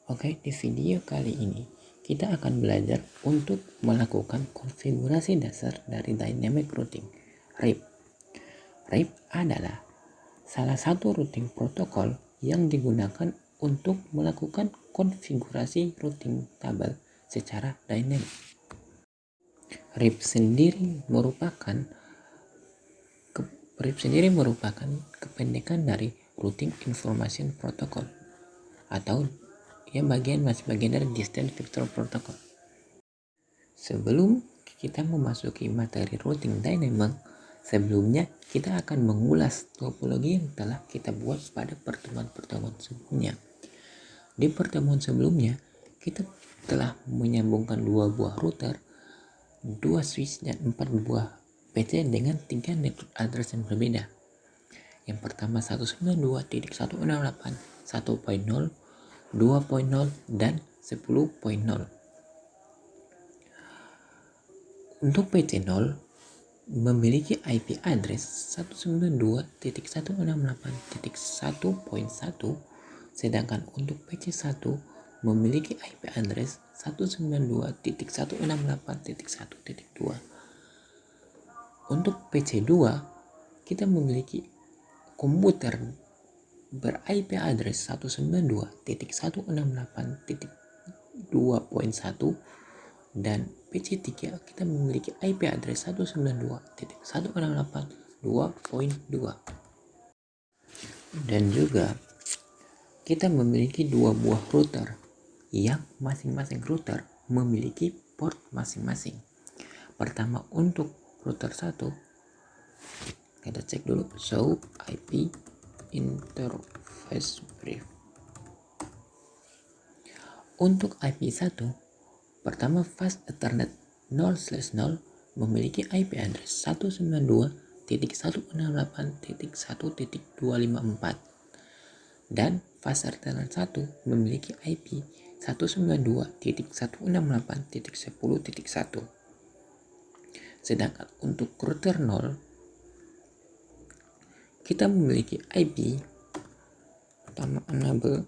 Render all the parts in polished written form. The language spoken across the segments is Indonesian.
Oke, di video kali ini kita akan belajar untuk melakukan konfigurasi dasar dari Dynamic Routing, RIP. RIP adalah salah satu routing protokol yang digunakan untuk melakukan konfigurasi routing tabel secara dynamic. RIP sendiri merupakan kependekan dari Routing Information Protocol atau masih bagian dari Distance Vector Protocol. Sebelum kita memasuki materi routing dynamic, sebelumnya kita akan mengulas topologi yang telah kita buat pada pertemuan-pertemuan sebelumnya. Di pertemuan sebelumnya, kita telah menyambungkan 2 buah router, 2 switch, dan 4 buah PC dengan 3 network address yang berbeda. Yang pertama 192.168, 1.0, 2.0, dan 10.0. Untuk PC0 memiliki IP address 192.168.1.1, sedangkan untuk PC1 memiliki IP address 192.168.1.2. Untuk PC2 kita memiliki komputer ber-IP address 192.168.2.1, dan PC3 kita memiliki IP address 192.168.2.2. Dan juga kita memiliki 2 buah router yang masing-masing router memiliki port masing-masing. Pertama, untuk router 1 kita cek dulu show IP interface brief. Untuk IP1, pertama fast Ethernet 0/0 memiliki IP address 192.168.1.254, dan fast Ethernet 1 memiliki IP 192.168.10.1. Sedangkan untuk router 0 kita memiliki IP pertama enable,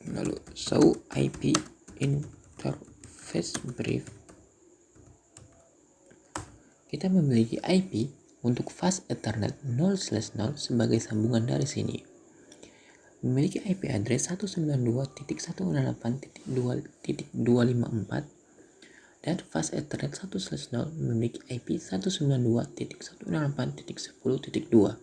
lalu show IP interface brief. Kita memiliki IP untuk fast Ethernet 0/0 sebagai sambungan dari sini memiliki IP address 192.168.2.254, dan fast Ethernet 1/0 memiliki IP 192.168.10.2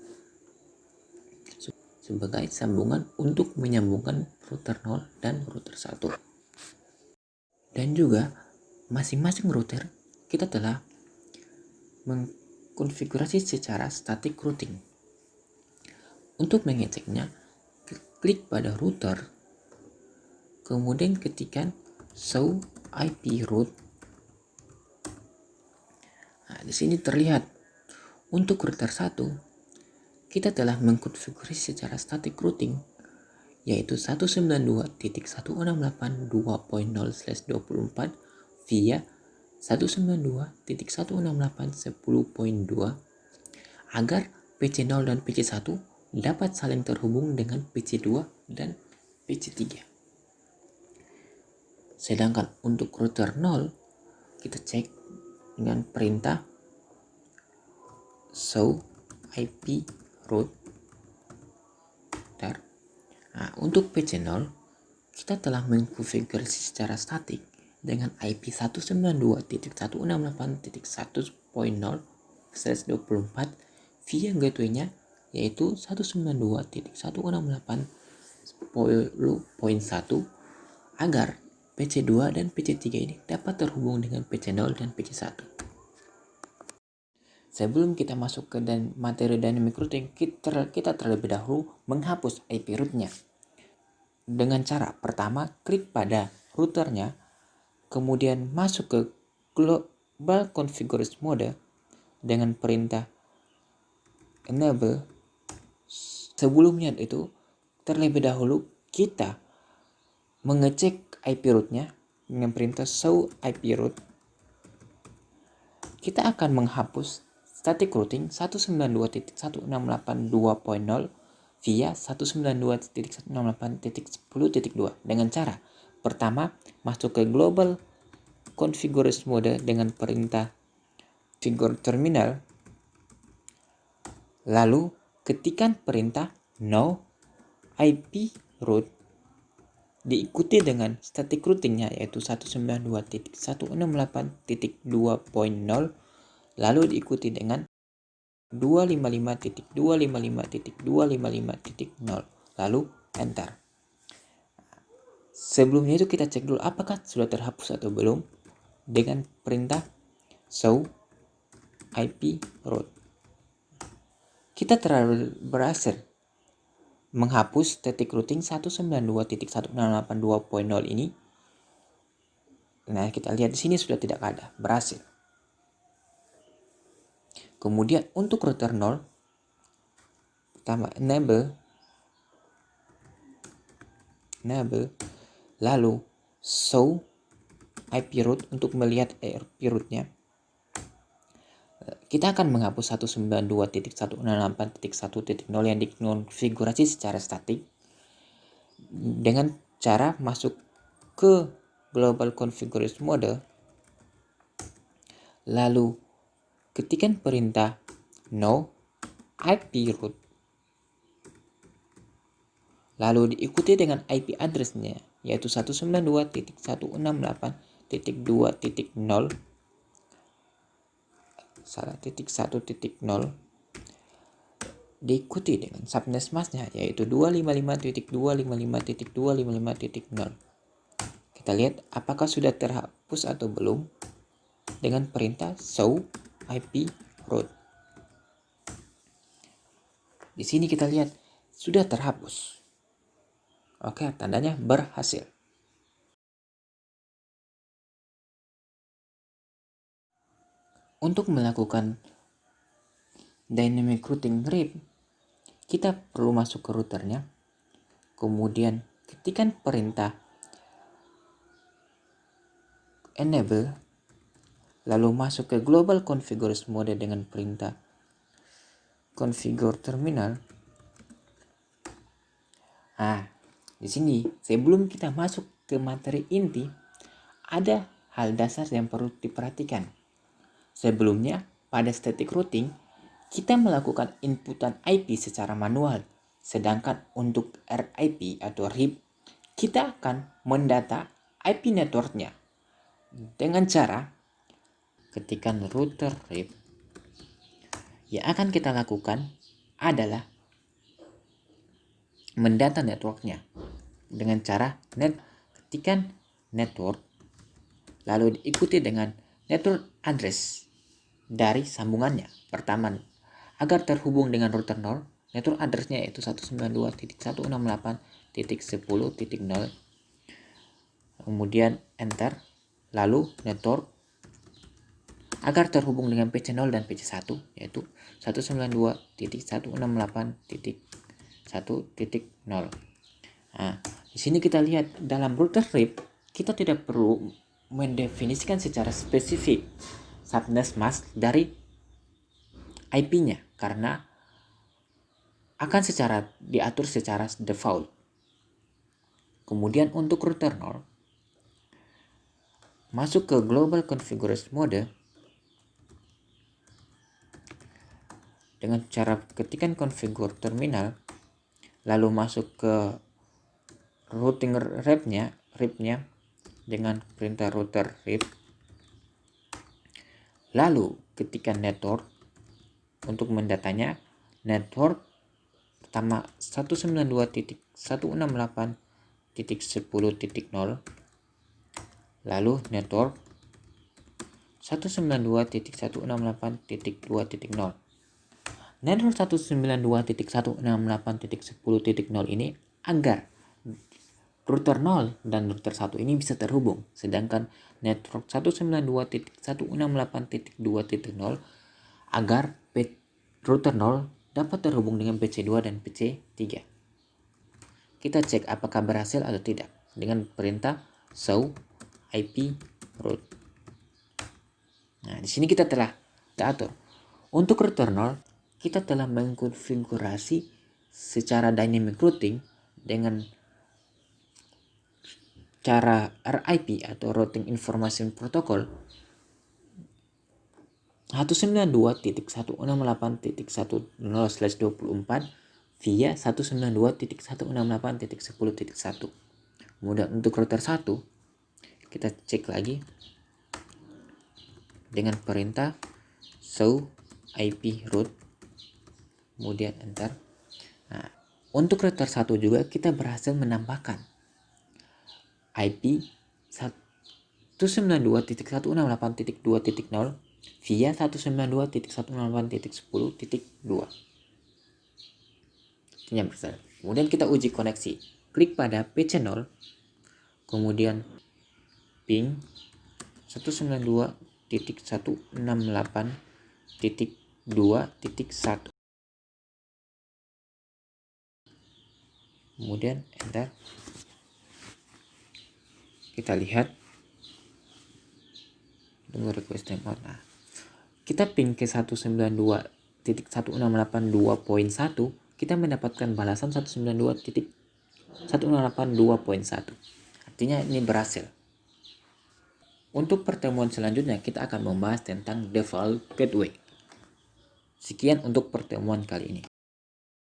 sebagai sambungan untuk menyambungkan router 0 dan router 1. Dan juga masing-masing router kita telah mengkonfigurasi secara static routing. Untuk mengeceknya, klik pada router, kemudian ketikkan show IP route. Nah, di sini terlihat untuk router 1 kita telah mengkonfigurasi secara static routing, yaitu 192.168.2.0/24 via 192.168.10.2 agar PC0 dan PC1 dapat saling terhubung dengan PC2 dan PC3. Sedangkan untuk router 0 kita cek dengan perintah show IP route. Nah, untuk PC0 kita telah mengkonfigurasi secara statik dengan IP 192.168.1.0/24 via gateway-nya yaitu 192.168.10.1 agar PC2 dan PC3 ini dapat terhubung dengan PC0 dan PC1. Sebelum kita masuk ke materi dynamic routing, kita terlebih dahulu menghapus IP route-nya. Dengan cara pertama, klik pada routernya, kemudian masuk ke global configuration mode dengan perintah enable. Sebelumnya itu, terlebih dahulu kita mengecek IP route-nya dengan perintah show IP route. Kita akan menghapus static routing 192.168.2.0 via 192.168.10.2 dengan cara pertama masuk ke global configuration mode dengan perintah configure terminal, lalu ketikkan perintah no IP root diikuti dengan static routingnya yaitu 192.168.2.0, lalu diikuti dengan 255.255.255.0, lalu enter. Sebelumnya itu kita cek dulu apakah sudah terhapus atau belum dengan perintah show IP root. Kita berhasil menghapus static routing 192.168.2.0 ini. Nah, kita lihat di sini sudah tidak ada, berhasil. Kemudian untuk router 0, pertama enable, lalu show IP root untuk melihat IP rootnya. Kita akan menghapus 192.168.1.0 yang dikonfigurasi secara statik dengan cara masuk ke global configuration mode, lalu ketikkan perintah no IP root, lalu diikuti dengan IP address-nya yaitu 192.168.2.0 1.0, diikuti dengan subnet mask-nya yaitu 255.255.255.0. Kita lihat apakah sudah terhapus atau belum dengan perintah show IP root. Di sini kita lihat sudah terhapus. Oke, tandanya berhasil. Untuk melakukan dynamic routing RIP, kita perlu masuk ke routernya, kemudian ketikkan perintah enable, lalu masuk ke global configuration mode dengan perintah configure terminal. Nah, di sini sebelum kita masuk ke materi inti, ada hal dasar yang perlu diperhatikan. Sebelumnya, pada static routing, kita melakukan inputan IP secara manual, sedangkan untuk RIP atau RIP, kita akan mendata IP networknya dengan cara ketikkan router RIP. Yang akan kita lakukan adalah mendata networknya dengan cara ketikkan network, lalu diikuti dengan network address dari sambungannya. Pertama, agar terhubung dengan router 0, network address-nya yaitu 192.168.10.0. Kemudian enter, lalu network agar terhubung dengan PC 0 dan PC 1 yaitu 192.168.1.0. Nah, di sini kita lihat dalam router RIP kita tidak perlu mendefinisikan secara spesifik subnet mask dari IP-nya karena akan diatur secara default. Kemudian untuk router 0, masuk ke global configuration mode dengan cara ketikkan configure terminal, lalu masuk ke routing RIP-nya dengan perintah router RIP, lalu ketikkan network untuk mendatanya. Network pertama 192.168.10.0, lalu network 192.168.2.0. Network 192.168.10.0 ini agar router 0 dan router 1 ini bisa terhubung, sedangkan network 192.168.2.0 agar router 0 dapat terhubung dengan PC 2 dan PC 3. Kita cek apakah berhasil atau tidak dengan perintah show IP root. Nah, di sini kita telah atur. Untuk router 0, kita telah mengkonfigurasi secara dynamic routing dengan cara RIP atau Routing Information Protocol 192.168.10/24 via 192.168.10.1. Kemudian untuk router 1 kita cek lagi dengan perintah show IP route, kemudian enter. Nah, untuk router 1 juga kita berhasil menambahkan IP 192.168.2.0 via 192.168.10.2. Ini berhasil. Kemudian kita uji koneksi. Klik pada p-channel, kemudian ping 192.168.2.1. Kemudian enter. Kita lihat tunggu request timeout. Nah, kita ping ke 192.168.2.1, kita mendapatkan balasan 192.168.2.1. Artinya ini berhasil. Untuk pertemuan selanjutnya kita akan membahas tentang default gateway. Sekian untuk pertemuan kali ini.